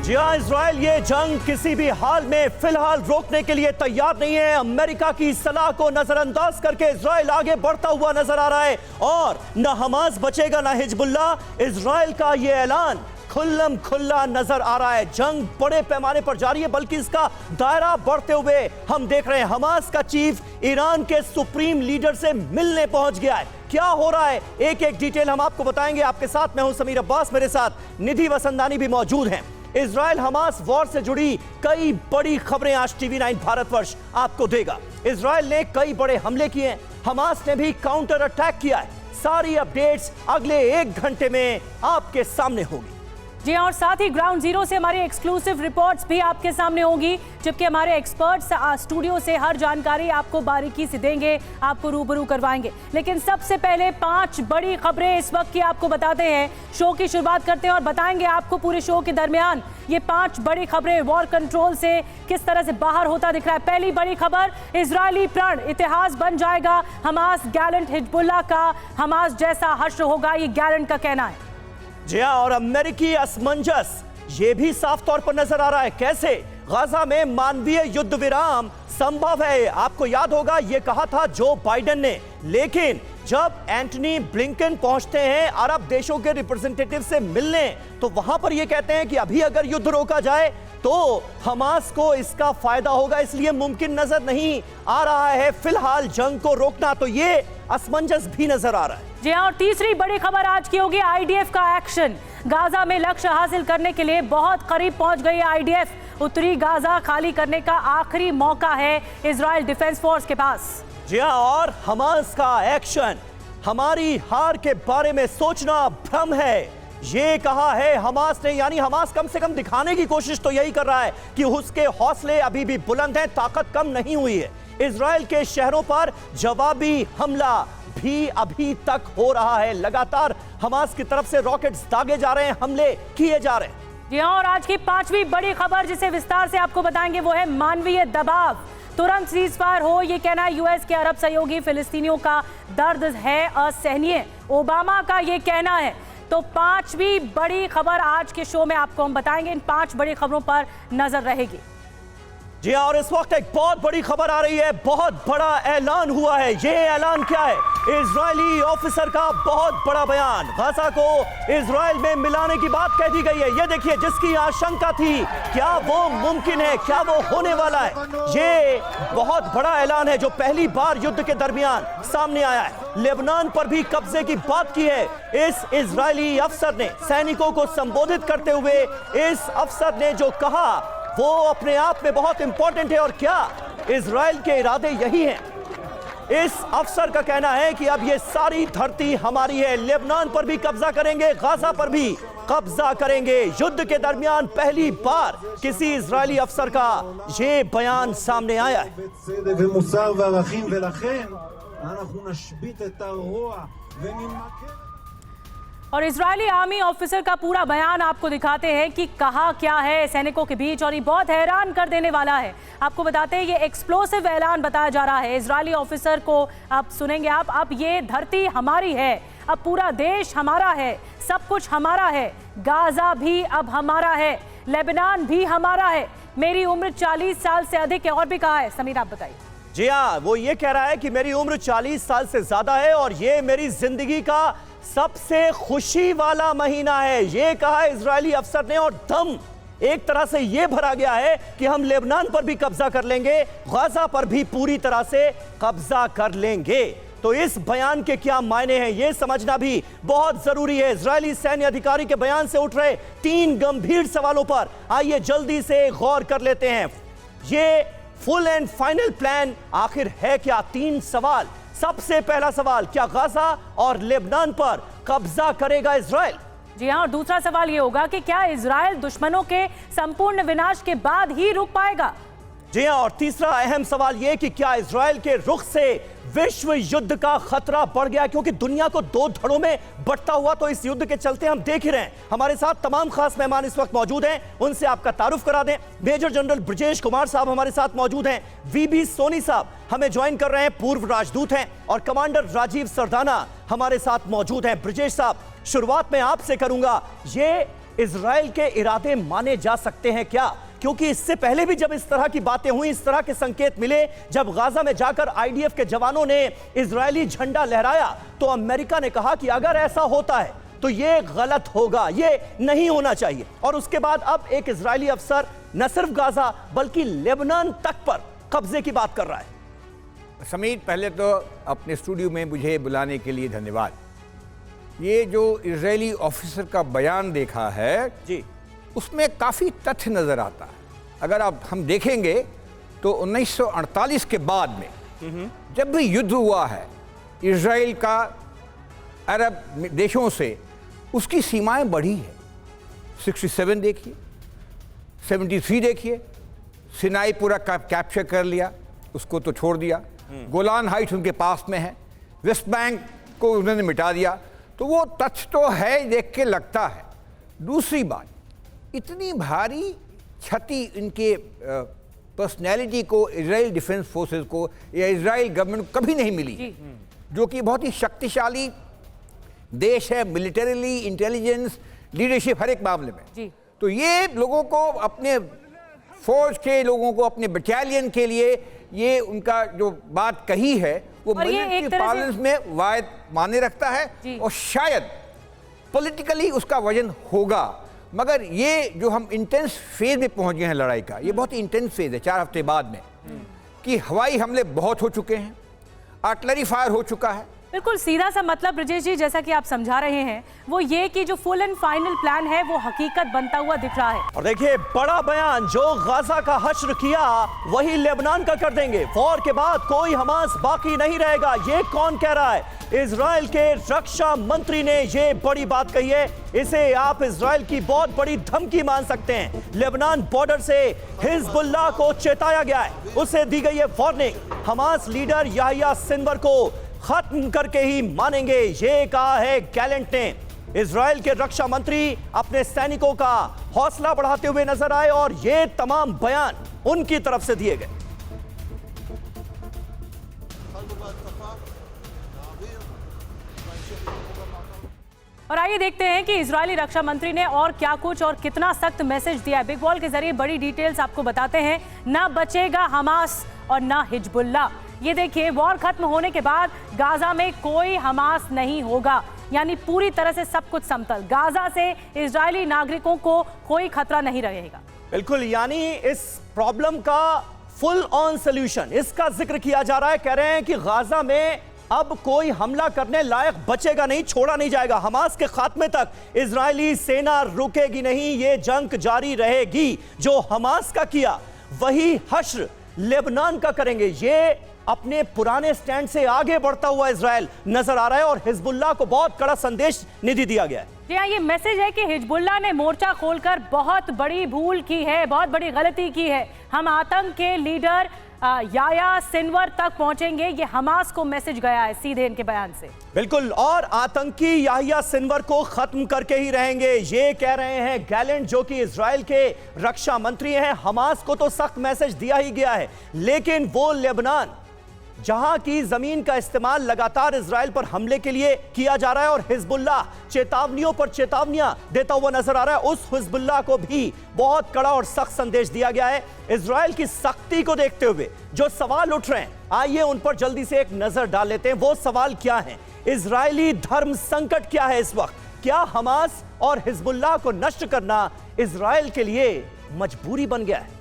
जी हाँ, इजराइल ये जंग किसी भी हाल में फिलहाल रोकने के लिए तैयार नहीं है। अमेरिका की सलाह को नजरअंदाज करके इजराइल आगे बढ़ता हुआ नजर आ रहा है और न हमास बचेगा न हिजबुल्लाह। इजराइल का ये ऐलान खुल्लम खुल्ला नजर आ रहा है। जंग बड़े पैमाने पर जारी है, बल्कि इसका दायरा बढ़ते हुए हम देख रहे हैं। हमास का चीफ ईरान के सुप्रीम लीडर से मिलने पहुंच गया है। क्या हो रहा है, एक एक डिटेल हम आपको बताएंगे। आपके साथ मैं हूं समीर अब्बास, मेरे साथ निधि वसंदानी भी मौजूद हैं। इजराइल हमास वॉर से जुड़ी कई बड़ी खबरें आज टीवी9 भारतवर्ष आपको देगा। इजराइल ने कई बड़े हमले किए हैं, हमास ने भी काउंटर अटैक किया है। सारी अपडेट्स अगले 1 घंटे में आपके सामने होगी। जी और साथ ही ग्राउंड जीरो से हमारी एक्सक्लूसिव रिपोर्ट्स भी आपके सामने होंगी, जबकि हमारे एक्सपर्ट्स स्टूडियो से हर जानकारी आपको बारीकी से देंगे, आपको रूबरू करवाएंगे। लेकिन सबसे पहले 5 बड़ी खबरें इस वक्त की आपको बताते हैं। शो की शुरुआत करते हैं और बताएंगे आपको पूरे शो के दरमियान ये 5 बड़ी खबरें वॉर कंट्रोल से किस तरह से बाहर होता दिख रहा है। पहली बड़ी खबर, इजरायली प्रण इतिहास बन जाएगा, हमास गैलेंट हिजबुल्लाह का हमास जैसा हश्र होगा, ये गैलेंट का कहना है। जी हाँ, और अमेरिकी असमंजस ये भी साफ तौर पर नजर आ रहा है। कैसे गाजा में मानवीय युद्ध विराम संभव है। आपको याद होगा ये कहा था जो बाइडेन ने, लेकिन जब एंटनी ब्लिंकन पहुंचते हैं अरब देशों के रिप्रेजेंटेटिव से मिलने, तो वहां पर ये कहते हैं कि अभी अगर युद्ध रोका जाए तो हमास को इसका फायदा होगा, इसलिए मुमकिन नजर नहीं आ रहा है फिलहाल जंग को रोकना। तो ये असमंजस भी नजर आ रहा है। जी हाँ, और तीसरी बड़ी खबर आज की होगी आईडीएफ का एक्शन। गाजा में लक्ष्य हासिल करने के लिए बहुत करीब पहुंच गई आईडीएफ। उत्तरी गाजा खाली करने का आखिरी मौका है इजराइल डिफेंस फोर्स के पास। जी हाँ, और हमास का एक्शन हमारी हार के बारे में सोचना भ्रम है, ये कहा है हमास ने। यानी हमास कम से कम दिखाने की कोशिश तो यही कर रहा है कि उसके हौसले अभी भी बुलंद हैं, ताकत कम नहीं हुई है। इजराइल के शहरों पर जवाबी हमला भी अभी तक हो रहा है। लगातार हमास की तरफ से रॉकेट्स दागे जा रहे हैं, हमले किए जा रहे हैं। जी और आज की 5वीं बड़ी खबर जिसे विस्तार से आपको बताएंगे वो है मानवीय दबाव। तुरंत सीज फायर हो, ये कहना है यूएस के अरब सहयोगी। फिलिस्तीनियों का दर्द है असहनीय, ओबामा का ये कहना है। तो 5वीं बड़ी खबर आज के शो में आपको हम बताएंगे। इन 5 बड़ी खबरों पर नजर रहेगी। जी हाँ, और इस वक्त एक बहुत बड़ी खबर आ रही है। बहुत बड़ा ऐलान हुआ है। ये ऐलान क्या है? इजरायली ऑफिसर का बहुत बड़ा बयान। गाजा को इजराइल में मिलाने की बात कह दी गई है। ये देखिए, जिसकी आशंका थी क्या वो मुमकिन है, क्या वो होने वाला है? ये बहुत बड़ा ऐलान है जो पहली बार युद्ध के दरमियान सामने आया है। लेबनान पर भी कब्जे की बात की है इस इजरायली अफसर ने। सैनिकों को संबोधित करते हुए इस अफसर ने जो कहा वो अपने आप में बहुत इंपॉर्टेंट है। और क्या इजराइल के इरादे यही हैं? इस अफसर का कहना है कि अब ये सारी धरती हमारी है। लेबनान पर भी कब्जा करेंगे, गाजा पर भी कब्जा करेंगे। युद्ध के दरमियान पहली बार किसी इजरायली अफसर का ये बयान सामने आया है। और इजरायली आर्मी ऑफिसर का पूरा बयान आपको दिखाते हैं कि कहा क्या है सैनिकों के बीच, और ये बहुत हैरान कर देने वाला है। आपको बताते हैं ये एक्सप्लोसिव ऐलान बताया जा रहा है इजरायली ऑफिसर को। आप सुनेंगे आप, अब ये धरती हमारी है, अब पूरा देश हमारा है, सब कुछ हमारा है। गाजा भी अब हमारा है, लेबनान भी हमारा है। मेरी उम्र 40 साल से अधिक है। और भी कहा है, समीर आप बताइए। जी हाँ, वो ये कह रहा है कि मेरी उम्र 40 साल से ज्यादा है और ये मेरी जिंदगी का सबसे खुशी वाला महीना है, ये कहा इजरायली अफसर ने। और दम एक तरह से ये भरा गया है कि हम लेबनान पर भी कब्जा कर लेंगे, गाजा पर भी पूरी तरह से कब्जा कर लेंगे। तो इस बयान के क्या मायने हैं ये समझना भी बहुत जरूरी है। इजरायली सैन्य अधिकारी के बयान से उठ रहे 3 गंभीर सवालों पर आइए जल्दी से गौर कर लेते हैं। ये फुल एंड फाइनल प्लान आखिर है क्या? 3 सवाल। सबसे पहला सवाल, क्या गाजा और लेबनान पर कब्जा करेगा इजराइल? जी हाँ, और दूसरा सवाल ये होगा कि क्या इजराइल दुश्मनों के संपूर्ण विनाश के बाद ही रुक पाएगा? जी हाँ, और तीसरा अहम सवाल ये कि क्या इजराइल के रुख से विश्व युद्ध का खतरा बढ़ गया, क्योंकि दुनिया को 2 धड़ों में बंटता हुआ तो इस युद्ध के चलते हम देख ही रहे हैं। हमारे साथ तमाम खास मेहमान इस वक्त मौजूद हैं, उनसे आपका तारुफ करा दें। मेजर जनरल ब्रजेश कुमार साहब हमारे साथ मौजूद हैं। वीबी सोनी साहब हमें ज्वाइन कर रहे हैं, पूर्व राजदूत हैं। और कमांडर राजीव सरदाना हमारे साथ मौजूद हैं। ब्रजेश साहब, शुरुआत में आपसे करूंगा, ये इजराइल के इरादे माने जा सकते हैं क्या? क्योंकि इससे पहले भी जब इस तरह की बातें हुई, इस तरह के संकेत मिले, जब गाजा में जाकर आईडीएफ के जवानों ने इजरायली झंडा लहराया, तो अमेरिका ने कहा कि अगर ऐसा होता है तो ये गलत होगा, ये नहीं होना चाहिए। और उसके बाद अब एक इजरायली अफसर न सिर्फ गाजा बल्कि लेबनान तक पर कब्जे की बात कर रहा है। समीर, पहले तो अपने स्टूडियो में मुझे बुलाने के लिए धन्यवाद। ये जो इजरायली ऑफिसर का बयान देखा है जी, उसमें काफ़ी तथ्य नज़र आता है। अगर हम देखेंगे तो 1948 के बाद में जब भी युद्ध हुआ है इजराइल का अरब देशों से, उसकी सीमाएं बढ़ी है। 67 देखिए, 73 देखिए, सिनाई पूरा कैप्चर कर लिया, उसको तो छोड़ दिया। गोलान हाइट्स उनके पास में है, वेस्ट बैंक को उन्होंने मिटा दिया। तो वो तथ्य तो है, देख के लगता है। दूसरी बात, इतनी भारी क्षति इनके पर्सनैलिटी को, इजराइल डिफेंस फोर्सेस को या इजराइल गवर्नमेंट को कभी नहीं मिली, जो कि बहुत ही शक्तिशाली देश है, मिलिटरीली, इंटेलिजेंस, लीडरशिप, हर एक मामले में। तो ये लोगों को, अपने फौज के लोगों को, अपने बटालियन के लिए ये उनका जो बात कही है वो मिलिट्री पार्लेंस में वायद माने रखता है और शायद पॉलिटिकली उसका वजन होगा। मगर ये जो हम इंटेंस फेज में पहुंच गए हैं लड़ाई का, ये बहुत इंटेंस फेज है 4 हफ्ते बाद में, कि हवाई हमले बहुत हो चुके हैं, आर्टिलरी फायर हो चुका है। बिल्कुल सीधा सा मतलब ब्रजेश जी, जैसा कि आप समझा रहे हैं, वो ये कि जो फुल एंड फाइनल प्लान है वो हकीकत बनता हुआ दिख रहा है। और देखिए, बड़ा बयान जो गाजा का हश्र किया वही लेबनान का कर देंगे। वॉर के बाद कोई हमास बाकी नहीं रहेगा, ये कौन कह रहा है? इजराइल के रक्षा मंत्री ने ये बड़ी बात कही है। इसे आप इजराइल की बहुत बड़ी धमकी मान सकते हैं। लेबनान बॉर्डर से हिजबुल्लाह को चेताया गया है, उसे दी गई है वार्निंग। हमास लीडर याह्या सिनवर को खत्म करके ही मानेंगे, ये कहा है गैलेंट ने। इजराइल के रक्षा मंत्री अपने सैनिकों का हौसला बढ़ाते हुए नजर आए और ये तमाम बयान उनकी तरफ से दिए गए। और आइए देखते हैं कि इजरायली रक्षा मंत्री ने और क्या कुछ और कितना सख्त मैसेज दिया है। बिग बॉल के जरिए बड़ी डिटेल्स आपको बताते हैं। ना बचेगा हमास और ना हिजबुल्लाह। ये देखिए, वॉर खत्म होने के बाद गाजा में कोई हमास नहीं होगा, यानी पूरी तरह से सब कुछ समतल। गाजा से इजरायली नागरिकों को कोई खतरा नहीं रहेगा। बिल्कुल, यानी इस प्रॉब्लम का फुल ऑन सॉल्यूशन, इसका जिक्र किया जा रहा है। कह रहे हैं कि गाजा में अब कोई हमला करने लायक बचेगा नहीं, छोड़ा नहीं जाएगा। हमास के खात्मे तक इजरायली सेना रुकेगी नहीं, ये जंग जारी रहेगी। जो हमास का किया वही हश्र लेबनान का करेंगे। ये अपने पुराने स्टैंड से आगे बढ़ता हुआ इजराइल नजर आ रहा है और हिजबुल्लाह को बहुत कड़ा संदेश निधि दिया गया है। जी हाँ, ये मैसेज है कि हिजबुल्लाह ने मोर्चा खोलकर बहुत बड़ी भूल की है, बहुत बड़ी गलती की है। हम आतंक के लीडर याह्या सिनवर तक पहुंचेंगे, ये हमास को मैसेज गया है सीधे इनके बयान से। बिल्कुल, और आतंकी याह्या सिनवर को खत्म करके ही रहेंगे, ये कह रहे हैं गैलेंट, जो कि इजराइल के रक्षा मंत्री हैं। हमास को तो सख्त मैसेज दिया ही गया है, लेकिन वो लेबनान जहां की जमीन का इस्तेमाल लगातार इजराइल पर हमले के लिए किया जा रहा है और हिजबुल्लाह चेतावनियों पर चेतावनियां देता हुआ नजर आ रहा है, उस हिजबुल्लाह को भी बहुत कड़ा और सख्त संदेश दिया गया है। इजराइल की सख्ती को देखते हुए जो सवाल उठ रहे हैं, आइए उन पर जल्दी से एक नजर डाल लेते हैं। वो सवाल क्या है? इजरायली धर्म संकट क्या है इस वक्त? क्या हमास और हिजबुल्लाह को नष्ट करना इजराइल के लिए मजबूरी बन गया है?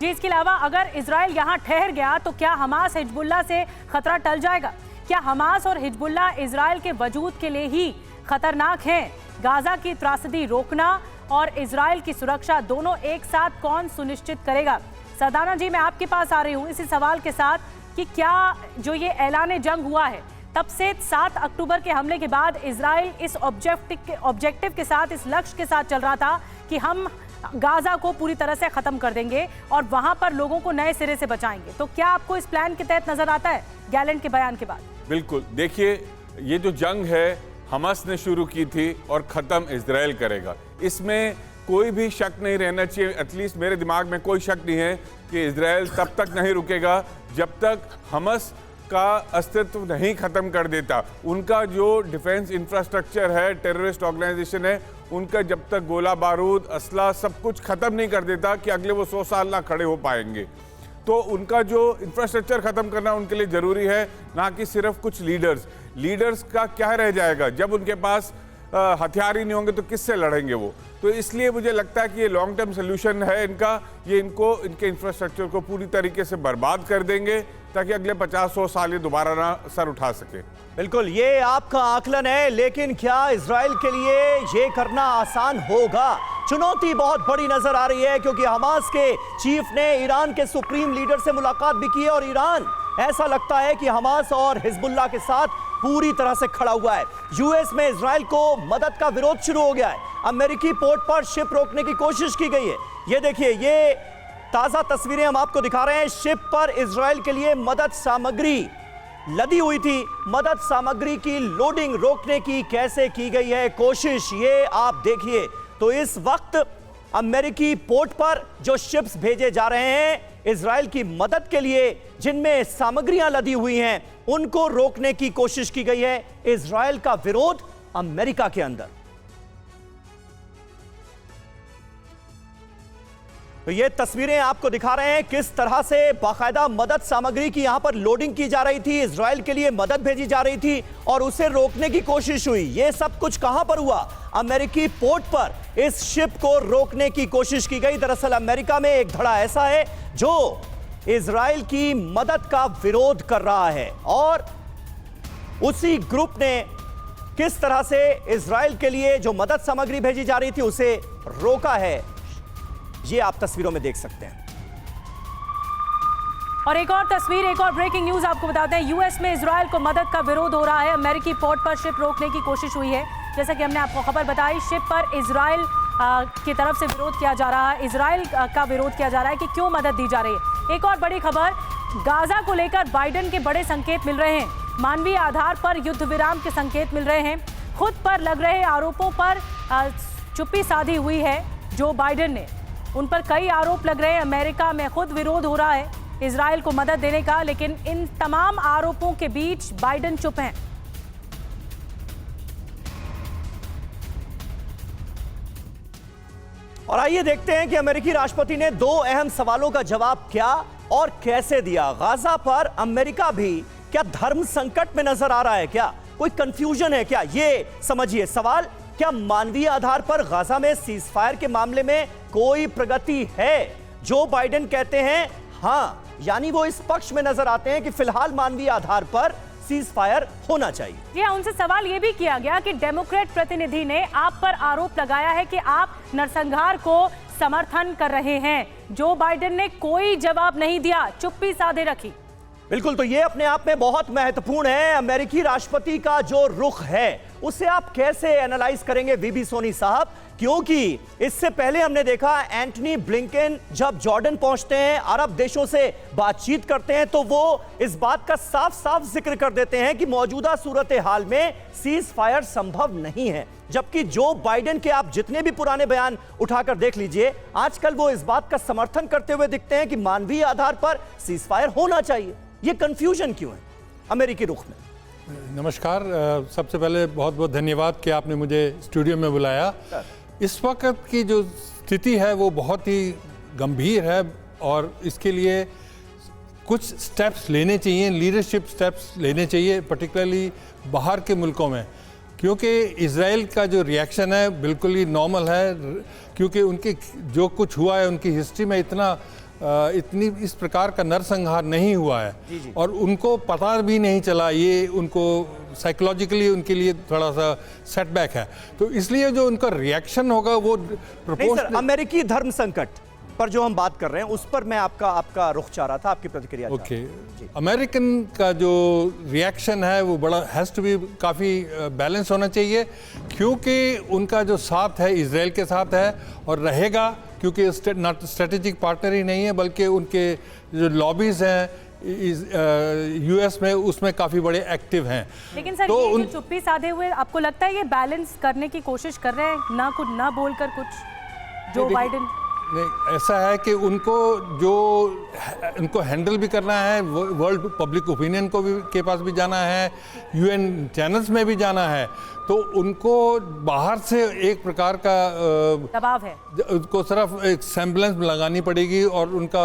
जी, इसके अलावा अगर इजराइल यहाँ ठहर गया तो क्या हमास हिजबुल्लाह से खतरा टल जाएगा? क्या हमास और हिजबुल्लाह इजराइल के वजूद के लिए ही खतरनाक हैं? गाजा की त्रासदी रोकना और इजराइल की सुरक्षा दोनों एक साथ कौन सुनिश्चित करेगा? सरदाना जी, मैं आपके पास आ रही हूँ इसी सवाल के साथ कि क्या जो ये ऐलान जंग हुआ है, तब से 7 अक्टूबर के हमले के बाद इजराइल इस ऑब्जेक्टिव के साथ, इस लक्ष्य के साथ चल रहा था कि हम गाजा को पूरी तरह से खत्म कर देंगे और वहां पर लोगों को नए सिरे से बचाएंगे। तो क्या आपको इस प्लान के तहत नजर आता है गैलेंट के बयान के बाद? बिल्कुल, देखिए, ये जो जंग है हमास ने शुरू की थी और ख़त्म इजराइल करेगा, इसमें कोई भी शक नहीं रहना चाहिए। एटलीस्ट मेरे दिमाग में कोई शक नहीं है कि इजराइल तब तक नहीं रुकेगा जब तक हमास का अस्तित्व नहीं खत्म कर देता। उनका जो डिफेंस इंफ्रास्ट्रक्चर है, टेररिस्ट ऑर्गेनाइजेशन है, उनका जब तक गोला बारूद असला सब कुछ ख़त्म नहीं कर देता कि अगले वो 100 साल ना खड़े हो पाएंगे। तो उनका जो इंफ्रास्ट्रक्चर ख़त्म करना उनके लिए ज़रूरी है, ना कि सिर्फ कुछ लीडर्स का क्या रह जाएगा जब उनके पास हथियार ही नहीं होंगे तो किससे लड़ेंगे वो। तो इसलिए मुझे लगता है कि ये लॉन्ग टर्म सोल्यूशन है इनका, ये इनके इंफ्रास्ट्रक्चर को पूरी तरीके से बर्बाद कर देंगे ताकि अगले 50-100 साल ये दोबारा ना सर उठा सके। बिल्कुल, ये आपका आकलन है, लेकिन क्या इजराइल के लिए ये करना आसान होगा? चुनौती बहुत बड़ी नजर आ रही है, क्योंकि हमास के चीफ ने ईरान के सुप्रीम लीडर से मुलाकात भी की है और ईरान ऐसा लगता है कि हमास और हिजबुल्लाह के साथ पूरी तरह से खड़ा हुआ है। यूएस में इजराइल को मदद का विरोध शुरू हो गया है। अमेरिकी पोर्ट पर शिप रोकने की कोशिश की गई है। ये देखिए, ये ताजा तस्वीरें हम आपको दिखा रहे हैं। शिप पर इजराइल के लिए मदद सामग्री लदी हुई थी। मदद सामग्री की लोडिंग रोकने की कैसे की गई है कोशिश, ये आप देखिए। तो इस वक्त अमेरिकी पोर्ट पर जो शिप्स भेजे जा रहे हैं इजराइल की मदद के लिए, जिनमें सामग्रियां लदी हुई हैं, उनको रोकने की कोशिश की गई है। इजराइल का विरोध अमेरिका के अंदर। तो ये तस्वीरें आपको दिखा रहे हैं किस तरह से बाकायदा मदद सामग्री की यहां पर लोडिंग की जा रही थी, इजराइल के लिए मदद भेजी जा रही थी और उसे रोकने की कोशिश हुई। ये सब कुछ कहां पर हुआ? अमेरिकी पोर्ट पर इस शिप को रोकने की कोशिश की गई। दरअसल अमेरिका में एक धड़ा ऐसा है जो इजराइल की मदद का विरोध कर रहा है और उसी ग्रुप ने किस तरह से इजराइल के लिए जो मदद सामग्री भेजी जा रही थी उसे रोका है, ये आप तस्वीरों में देख सकते हैं। और एक और तस्वीर, एक और ब्रेकिंग न्यूज आपको बताते हैं। यूएस में इजराइल को मदद का विरोध हो रहा है। अमेरिकी पोर्ट पर शिप रोकने की कोशिश हुई है। जैसा कि हमने आपको खबर बताई, शिप पर इजराइल की तरफ से विरोध किया जा रहा है। इजराइल का विरोध किया जा रहा है कि क्यों मदद दी जा रही है। एक और बड़ी खबर, गाजा को लेकर बाइडेन के बड़े संकेत मिल रहे हैं। मानवीय आधार पर युद्ध विराम के संकेत मिल रहे हैं। खुद पर लग रहे आरोपों पर चुप्पी साधी हुई है जो बाइडेन ने। उन पर कई आरोप लग रहे हैं। अमेरिका में खुद विरोध हो रहा है इजराइल को मदद देने का, लेकिन इन तमाम आरोपों के बीच बाइडेन चुप हैं। और आइए देखते हैं कि अमेरिकी राष्ट्रपति ने दो अहम सवालों का जवाब क्या और कैसे दिया। गाजा पर अमेरिका भी क्या धर्म संकट में नजर आ रहा है? क्या कोई कंफ्यूजन है क्या? ये समझिए सवाल। क्या मानवीय आधार पर गाजा में सीजफायर के मामले में कोई प्रगति है? जो बाइडेन कहते हैं हां, यानी वो इस पक्ष में नजर आते हैं कि फिलहाल मानवीय आधार पर सीजफायर होना चाहिए। जी हाँ, उनसे सवाल ये भी किया गया कि डेमोक्रेट प्रतिनिधि ने आप पर आरोप लगाया है कि आप नरसंहार को समर्थन कर रहे हैं। जो बाइडेन ने कोई जवाब नहीं दिया, चुप्पी साधे रखी। बिल्कुल, तो ये अपने आप में बहुत महत्वपूर्ण है। अमेरिकी राष्ट्रपति का जो रुख है उसे आप कैसे एनालाइज करेंगे वीबी सोनी साहब? क्योंकि इससे पहले हमने देखा एंटनी ब्लिंकन जब जॉर्डन पहुंचते हैं, अरब देशों से बातचीत करते हैं, तो वो इस बात का साफ साफ जिक्र कर देते हैं कि मौजूदा सूरत हाल में सीज फायर संभव नहीं है। जबकि जो बाइडेन के आप जितने भी पुराने बयान उठाकर देख लीजिए, आजकल वो इस बात का समर्थन करते हुए दिखते हैं कि मानवीय आधार पर सीज फायर होना चाहिए। ये कंफ्यूजन क्यों है अमेरिकी रुख में? नमस्कार, सबसे पहले बहुत बहुत धन्यवाद कि आपने मुझे स्टूडियो में बुलाया। इस वक्त की जो स्थिति है वो बहुत ही गंभीर है और इसके लिए कुछ स्टेप्स लेने चाहिए, लीडरशिप स्टेप्स लेने चाहिए, पर्टिकुलरली बाहर के मुल्कों में, क्योंकि इजराइल का जो रिएक्शन है बिल्कुल ही नॉर्मल है, क्योंकि उनके जो कुछ हुआ है उनकी हिस्ट्री में इतनी इस प्रकार का नरसंहार नहीं हुआ है और उनको पता भी नहीं चला। ये उनको साइकोलॉजिकली उनके लिए थोड़ा सा सेटबैक है, तो इसलिए जो उनका रिएक्शन होगा वो प्रोपोर्शनल। अमेरिकी धर्म संकट पर जो हम बात कर रहे हैं उस पर मैं आपका रुख चाह रहा था, आपकी प्रतिक्रिया। ओके, अमेरिकन का जो रिएक्शन है वो बड़ा हैज टू बी काफ़ी बैलेंस होना चाहिए, क्योंकि उनका जो साथ है इजराइल के साथ है और रहेगा, क्योंकि स्ट्रेटेजिक पार्टनर ही नहीं है बल्कि उनके जो लॉबीज हैं यूएस में उसमें काफ़ी बड़े एक्टिव हैं। लेकिन सर तो ये जो चुप्पी साधे हुए, आपको लगता है ये बैलेंस करने की कोशिश कर रहे हैं, ना बोलकर कुछ जो बाइडेन? नहीं, ऐसा है कि उनको हैंडल भी करना है, वर्ल्ड पब्लिक ओपिनियन को भी के पास भी जाना है, यूएन चैनल्स में भी जाना है, तो उनको बाहर से एक प्रकार का दबाव है, उनको सिर्फ एक सेम्बलेंस लगानी पड़ेगी और उनका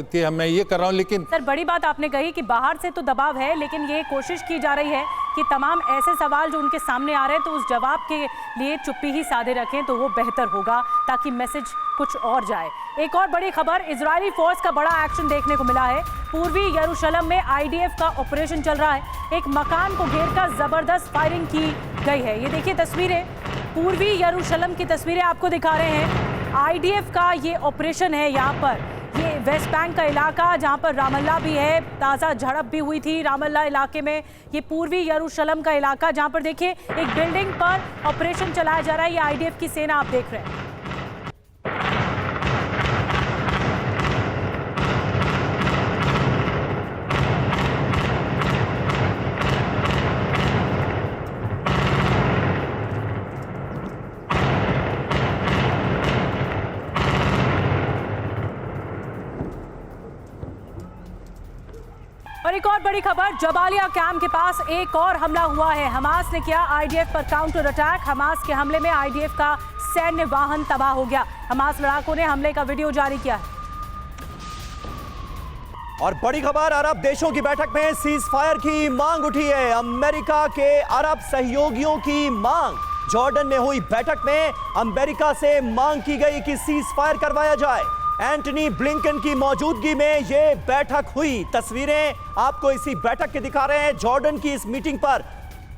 कि मैं ये कर रहा हूँ। लेकिन सर बड़ी बात आपने कही कि बाहर से तो दबाव है, लेकिन ये कोशिश की जा रही है कि तमाम ऐसे सवाल जो उनके सामने आ रहे हैं तो उस जवाब के लिए चुप्पी ही साधे रखें तो वो बेहतर होगा, ताकि मैसेज कुछ और जाए। एक और बड़ी खबर, इजरायली फोर्स का बड़ा एक्शन देखने को मिला है। पूर्वी यरूशलेम में आईडीएफ का ऑपरेशन चल रहा है। एक मकान को घेरकर जबरदस्त फायरिंग की गई है। ये देखिए तस्वीरें, पूर्वी यरूशलेम की तस्वीरें आपको दिखा रहे हैं। आईडीएफ का ये ऑपरेशन है। यहाँ पर ये वेस्ट बैंक का इलाका जहाँ पर रामल्ला भी है, ताज़ा झड़प भी हुई थी रामल्ला इलाके में। ये पूर्वी यरूशलेम का इलाका जहाँ पर देखिए एक बिल्डिंग पर ऑपरेशन चलाया जा रहा है। ये आईडीएफ की सेना आप देख रहे हैं। और एक और बड़ी खबर, जबालिया कैंप के पास एक और हमला हुआ है। हमास ने किया आईडीएफ पर काउंटर अटैक। हमास के हमले में आईडीएफ का सैन्य वाहन तबाह हो गया। हमास लड़ाकों ने हमले का वीडियो जारी किया है। और बड़ी खबर, अरब देशों की बैठक में सीज फायर की मांग उठी है। अमेरिका के अरब सहयोगियों की मांग। जॉर्डन में हुई बैठक में अमेरिका से मांग की गई कि सीज फायर करवाया जाए। एंटनी ब्लिंकन की मौजूदगी में यह बैठक हुई। तस्वीरें आपको इसी बैठक के दिखा रहे हैं। जॉर्डन की इस मीटिंग पर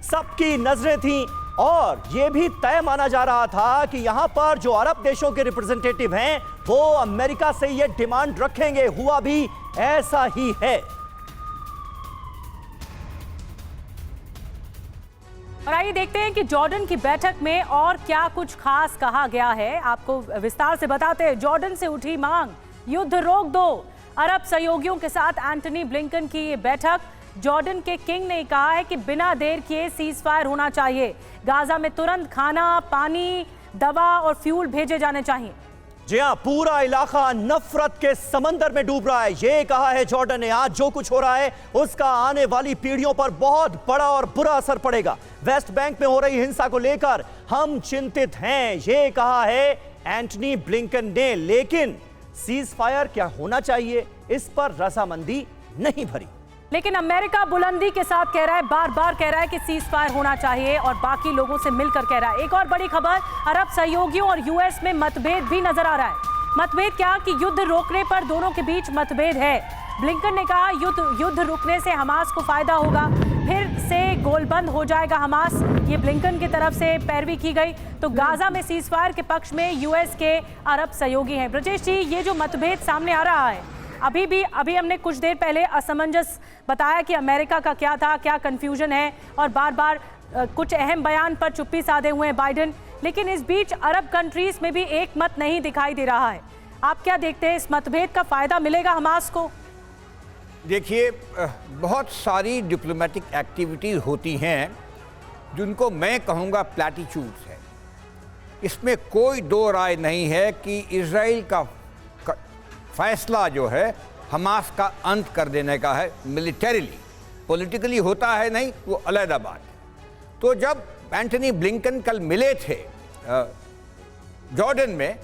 सबकी नजरें थीं और यह भी तय माना जा रहा था कि यहां पर जो अरब देशों के रिप्रेजेंटेटिव हैं वो अमेरिका से यह डिमांड रखेंगे। हुआ भी ऐसा ही है। और आइए देखते हैं कि जॉर्डन की बैठक में और क्या कुछ खास कहा गया है। आपको विस्तार से बताते हैं। जॉर्डन से उठी मांग, युद्ध रोक दो। अरब सहयोगियों के साथ एंटनी ब्लिंकन की ये बैठक। जॉर्डन के किंग ने कहा है कि बिना देर किए सीज फायर होना चाहिए। गाजा में तुरंत खाना, पानी, दवा और फ्यूल भेजे जाने चाहिए। जी हां, पूरा इलाका नफरत के समंदर में डूब रहा है। ये कहा है जॉर्डन ने, आज जो कुछ हो रहा है उसका आने वाली पीढ़ियों पर बहुत बड़ा और बुरा असर पड़ेगा। वेस्ट बैंक में हो रही हिंसा को लेकर हम चिंतित हैं, ये कहा है एंटनी ब्लिंकन ने। लेकिन सीज फायर क्या होना चाहिए, इस पर रजामंदी नहीं भरी। लेकिन अमेरिका बुलंदी के साथ कह रहा है, बार बार कह रहा है कि सीज फायर होना चाहिए और बाकी लोगों से मिलकर कह रहा है। एक और बड़ी खबर, अरब सहयोगियों और यूएस में मतभेद भी नजर आ रहा है। मतभेद क्या कि युद्ध रोकने पर दोनों के बीच मतभेद है। ब्लिंकन ने कहा युद्ध रुकने से हमास को फायदा होगा, फिर से गोलबंद हो जाएगा हमास। ये ब्लिंकन की तरफ से पैरवी की गई। तो गाजा में सीज फायर के पक्ष में यूएस के अरब सहयोगी हैं। ब्रजेश जी, ये जो मतभेद सामने आ रहा है, अभी हमने कुछ देर पहले असमंजस बताया कि अमेरिका का क्या था, क्या कंफ्यूजन है, और बार बार कुछ अहम बयान पर चुप्पी साधे हुए हैं बाइडेन। लेकिन इस बीच अरब कंट्रीज में भी एक मत नहीं दिखाई दे रहा है। आप क्या देखते हैं, इस मतभेद का फायदा मिलेगा हमास को? देखिए, बहुत सारी डिप्लोमेटिक एक्टिविटीज़ होती हैं जिनको मैं कहूँगा प्लैटिट्यूड्स है। इसमें कोई दो राय नहीं है कि इजराइल का फैसला जो है हमास का अंत कर देने का है। मिलिटरीली, पॉलिटिकली होता है नहीं, वो अलग बात है। तो जब एंटनी ब्लिंकन कल मिले थे जॉर्डन में,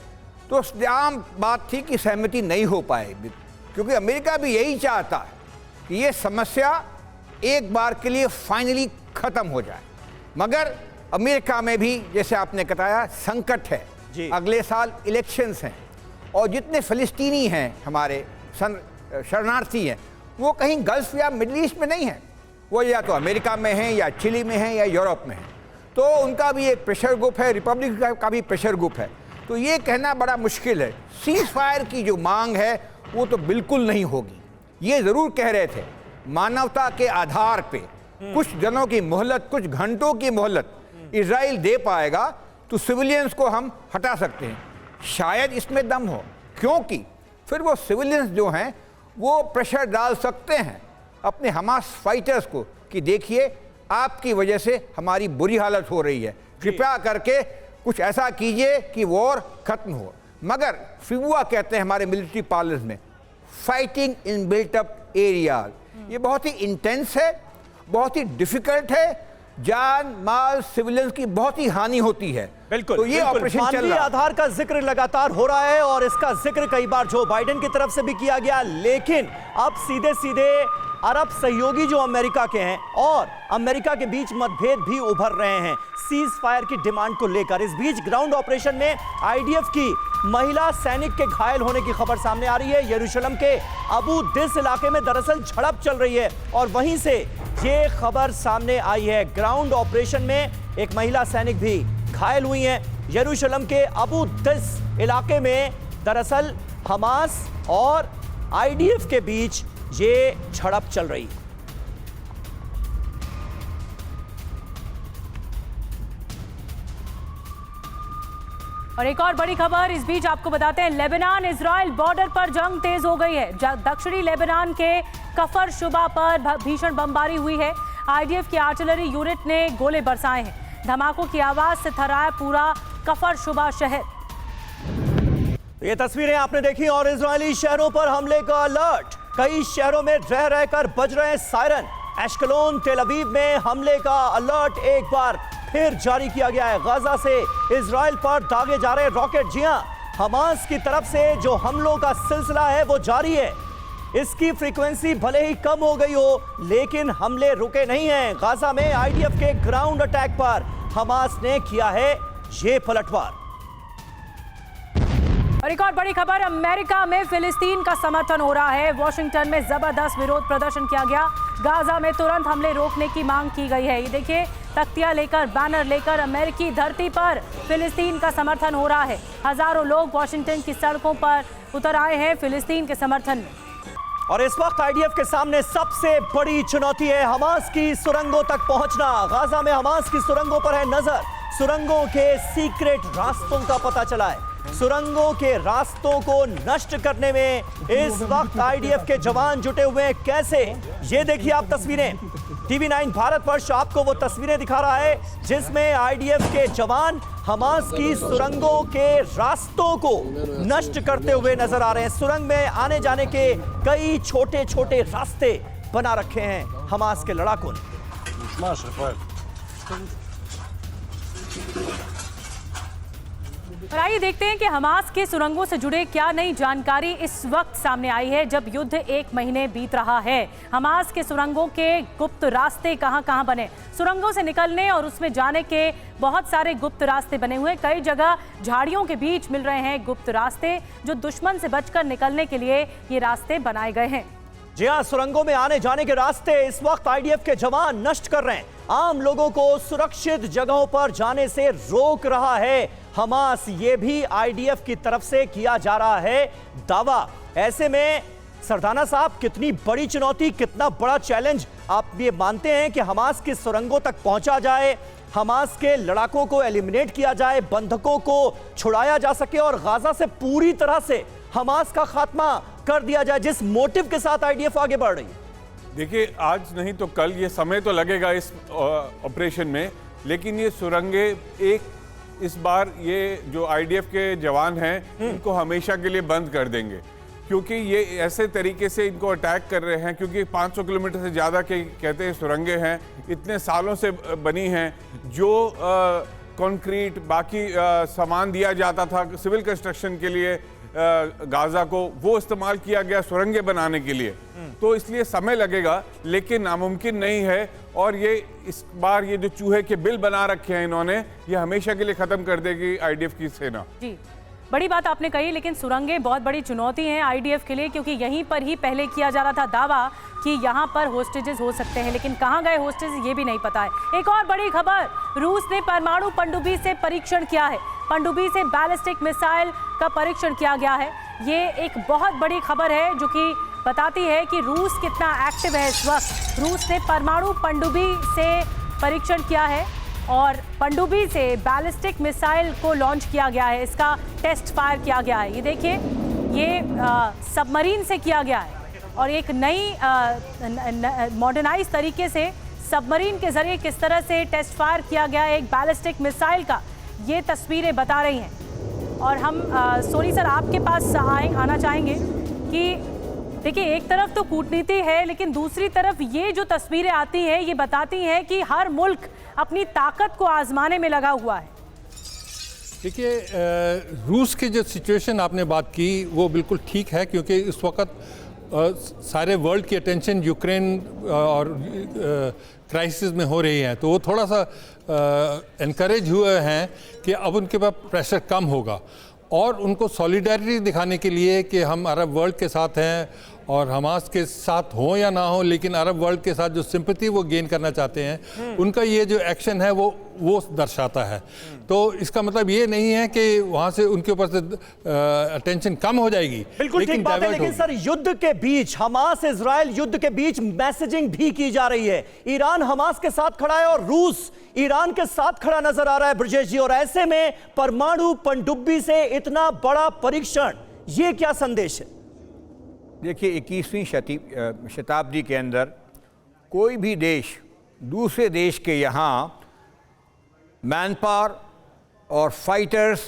तो आम बात थी कि सहमति नहीं हो पाएगी, क्योंकि अमेरिका भी यही चाहता है कि ये समस्या एक बार के लिए फाइनली ख़त्म हो जाए। मगर अमेरिका में भी, जैसे आपने बताया, संकट है जी। अगले साल इलेक्शंस हैं और जितने फ़लस्तीनी हैं, हमारे शरणार्थी हैं, वो कहीं गल्फ या मिडल ईस्ट में नहीं हैं। वो या तो अमेरिका में हैं, या चिली में हैं, या यूरोप में हैं। तो उनका भी एक प्रेशर ग्रुप है, रिपब्लिक का भी प्रेशर ग्रुप है। तो ये कहना बड़ा मुश्किल है। सीज फायर की जो मांग है वो तो बिल्कुल नहीं होगी। ये ज़रूर कह रहे थे मानवता के आधार पे कुछ दिनों की मोहलत, कुछ घंटों की मोहलत इजराइल दे पाएगा तो सिविलियंस को हम हटा सकते हैं। शायद इसमें दम हो, क्योंकि फिर वो सिविलियंस जो हैं वो प्रेशर डाल सकते हैं अपने हमास फाइटर्स को कि देखिए, आपकी वजह से हमारी बुरी हालत हो रही है, कृपया करके कुछ ऐसा कीजिए कि वॉर खत्म हो। मगर फिबुआ कहते हैं हमारे मिलिट्री पार्लर्स में, fighting in built up areas. ये बहुत ही इंटेंस है, बहुत ही डिफिकल्ट है, जान माल सिविलियंस की बहुत ही हानि होती है। बिल्कुल, तो ये बिल्कुल। ऑपरेशन चल मानवीय रहा है। आधार का जिक्र लगातार हो रहा है और इसका जिक्र कई बार जो बाइडेन की तरफ से भी किया गया, लेकिन अब सीधे सीधे अरब सहयोगी जो अमेरिका के हैं और अमेरिका के बीच मतभेद भी उभर रहे हैं सीज फायर की डिमांड को लेकर। इस बीच ग्राउंड ऑपरेशन में आईडीएफ की महिला सैनिक के घायल होने की खबर सामने आ रही है। यरूशलेम के अबू दिस इलाके में दरअसल झड़प चल रही है और वहीं से ये खबर सामने आई है। ग्राउंड ऑपरेशन में एक महिला सैनिक भी घायल हुई हैं। यरूशलेम के अबू दिस इलाके में दरअसल हमास और आईडीएफ के बीच ये झड़प चल रही है। और एक और बड़ी खबर इस बीच आपको बताते हैं, लेबनान इजराइल बॉर्डर पर जंग तेज हो गई है। दक्षिणी लेबनान के कफर शुबा पर भीषण बमबारी हुई है। आईडीएफ की आर्टिलरी यूनिट ने गोले बरसाए हैं। धमाकों की आवाज से थर्राया पूरा कफर शुबा शहर। ये तस्वीरें आपने देखी और इजरायली शहरों पर हमले का अलर्ट। कई शहरों में रह रहकर बज रहे हैं सायरन। एश्कलोन तेल अवीव में हमले का अलर्ट एक बार फिर जारी किया गया है। गाजा से इजराइल पर दागे जा रहे रॉकेट, जी हां, हमास की तरफ से जो हमलों का सिलसिला है वो जारी है। इसकी फ्रीक्वेंसी भले ही कम हो गई हो लेकिन हमले रुके नहीं हैं। गाजा में आईडीएफ के ग्राउंड अटैक पर हमास ने किया है ये पलटवार। और एक और बड़ी खबर, अमेरिका में फिलिस्तीन का समर्थन हो रहा है। वॉशिंगटन में जबरदस्त विरोध प्रदर्शन किया गया। गाजा में तुरंत हमले रोकने की मांग की गई है। ये देखिए, तख्तियां लेकर, बैनर लेकर अमेरिकी धरती पर फिलिस्तीन का समर्थन हो रहा है। हजारों लोग वॉशिंगटन की सड़कों पर उतर आए हैं फिलिस्तीन के समर्थन में। और इस वक्त आईडीएफ के सामने सबसे बड़ी चुनौती है हमास की सुरंगों तक पहुंचना। गाजा में हमास की सुरंगों पर है नजर। सुरंगों के सीक्रेट रास्तों का पता चला है। सुरंगों के रास्तों को नष्ट करने में इस वक्त आईडीएफ के जवान जुटे हुए हैं। कैसे, ये देखिए आप तस्वीरें। टीवी 9 भारतवर्ष आपको वो तस्वीरें दिखा रहा है जिसमें आईडीएफ के जवान हमास की सुरंगों के रास्तों को नष्ट करते हुए नजर आ रहे हैं। सुरंग में आने जाने के कई छोटे छोटे रास्ते बना रखे हैं हमास के लड़ाकों ने। और आइए देखते हैं कि हमास के सुरंगों से जुड़े क्या नई जानकारी इस वक्त सामने आई है जब युद्ध 1 महीने बीत रहा है। हमास के सुरंगों के गुप्त रास्ते कहां-कहां बने, सुरंगों से निकलने और उसमें जाने के बहुत सारे गुप्त रास्ते बने हुए। कई जगह झाड़ियों के बीच मिल रहे हैं गुप्त रास्ते, जो दुश्मन से बचकर निकलने के लिए ये रास्ते बनाए गए हैं। जी हां, सुरंगों में आने जाने के रास्ते इस वक्त आईडीएफ के जवान नष्ट कर रहे हैं। आम लोगों को सुरक्षित जगहों पर जाने से रोक रहा है हमास। ये भी आईडीएफ की तरफ से किया जा रहा है दावा। ऐसे में सरदाना साहब, कितनी बड़ी चुनौती, कितना बड़ा चैलेंज आप ये मानते हैं कि हमास की सुरंगों तक पहुंचा जाए, हमास के लड़ाकों को एलिमिनेट किया जाए, बंधकों को छुड़ाया जा सके और गाजा से पूरी तरह से हमास का खात्मा कर दिया जाए, जिस मोटिव के साथ आईडीएफ आगे बढ़ रही है? देखिए, आज नहीं तो कल, ये समय तो लगेगा इस ऑपरेशन में, लेकिन ये सुरंगें इस बार ये जो आईडीएफ के जवान हैं इनको हमेशा के लिए बंद कर देंगे, क्योंकि ये ऐसे तरीके से इनको अटैक कर रहे हैं। क्योंकि 500 किलोमीटर से ज़्यादा के कहते हैं सुरंगें हैं, इतने सालों से बनी हैं। जो कंक्रीट बाकी सामान दिया जाता था सिविल कंस्ट्रक्शन के लिए गाजा को, वो इस्तेमाल किया गया सुरंगें बनाने के लिए। तो इसलिए समय लगेगा, लेकिन नामुमकिन नहीं है। और ये इस बार ये जो चूहे के बिल बना रखे हैं इन्होंने, ये हमेशा के लिए खत्म कर देगी आईडीएफ की सेना। जी, बड़ी बात आपने कही, लेकिन सुरंगें बहुत बड़ी चुनौती हैं आईडीएफ के लिए, क्योंकि यहीं पर ही पहले किया जा रहा था दावा कि यहाँ पर होस्टेजेस हो सकते हैं, लेकिन कहाँ गए होस्टेजेस ये भी नहीं पता है। एक और बड़ी खबर, रूस ने परमाणु पनडुब्बी से परीक्षण किया है। पनडुब्बी से बैलिस्टिक मिसाइल का परीक्षण किया गया है। ये एक बहुत बड़ी खबर है जो कि बताती है कि रूस कितना एक्टिव है इस वक्त। रूस ने परमाणु पनडुब्बी से परीक्षण किया है और पनडुब्बी से बैलिस्टिक मिसाइल को लॉन्च किया गया है। इसका टेस्ट फायर किया गया है। ये देखिए, ये सबमरीन से किया गया है और एक नई मॉडर्नाइज तरीके से सबमरीन के जरिए किस तरह से टेस्ट फायर किया गया है एक बैलिस्टिक मिसाइल का, ये तस्वीरें बता रही हैं। और हम सोनी सर आपके पास आना चाहेंगे कि देखिए, एक तरफ तो कूटनीति है, लेकिन दूसरी तरफ ये जो तस्वीरें आती हैं ये बताती हैं कि हर मुल्क अपनी ताकत को आजमाने में लगा हुआ है। देखिए, रूस की जो सिचुएशन आपने बात की वो बिल्कुल ठीक है, क्योंकि इस वक्त सारे वर्ल्ड की अटेंशन यूक्रेन और क्राइसिस में हो रही है, तो वो थोड़ा सा इनकरेज हुए हैं कि अब उनके पास प्रेशर कम होगा और उनको सॉलिडारिटी दिखाने के लिए कि हम अरब वर्ल्ड के साथ हैं और हमास के साथ हो या ना हो, लेकिन अरब वर्ल्ड के साथ जो सिंपैथी वो गेन करना चाहते हैं, उनका ये जो एक्शन है वो दर्शाता है। तो इसका मतलब ये नहीं है कि वहाँ से उनके ऊपर से अटेंशन कम हो जाएगी। बिल्कुल ठीक बात है, लेकिन सर युद्ध के बीच, हमास इजराइल युद्ध के बीच मैसेजिंग भी की जा रही है। ईरान हमास के साथ खड़ा है और रूस ईरान के साथ खड़ा नजर आ रहा है ब्रजेश जी, और ऐसे में परमाणु पनडुब्बी से इतना बड़ा परीक्षण, ये क्या संदेश है? देखिए, 21वीं शताब्दी के अंदर कोई भी देश दूसरे देश के यहाँ मैन पावर और फाइटर्स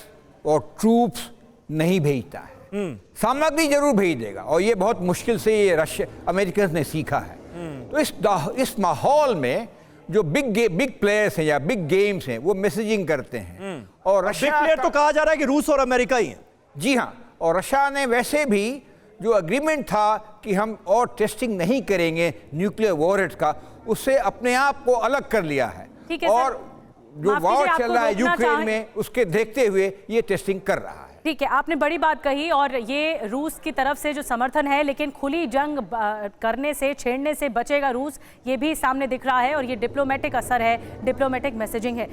और ट्रूप्स नहीं भेजता है। सामग्री जरूर भेज देगा, और ये बहुत मुश्किल से ये अमेरिकन ने सीखा है। तो इस माहौल में जो बिग प्लेयर्स हैं या बिग गेम्स हैं वो मैसेजिंग करते हैं। और बिग प्लेयर तो कहा जा रहा है कि रूस और अमेरिका ही हैं। जी हाँ, और रशिया ने वैसे भी जो एग्रीमेंट था कि हम और टेस्टिंग नहीं करेंगे न्यूक्लियर वॉरहेड्स का, उससे अपने आप को अलग कर लिया है। और जो वॉर चल रहा है यूक्रेन में, उसके देखते हुए ये टेस्टिंग कर रहा है। ठीक है, आपने बड़ी बात कही और ये रूस की तरफ से जो समर्थन है, लेकिन खुली जंग करने से, छेड़ने से बचेगा रूस, ये भी सामने दिख रहा है और ये डिप्लोमेटिक असर है, डिप्लोमेटिक मैसेजिंग है।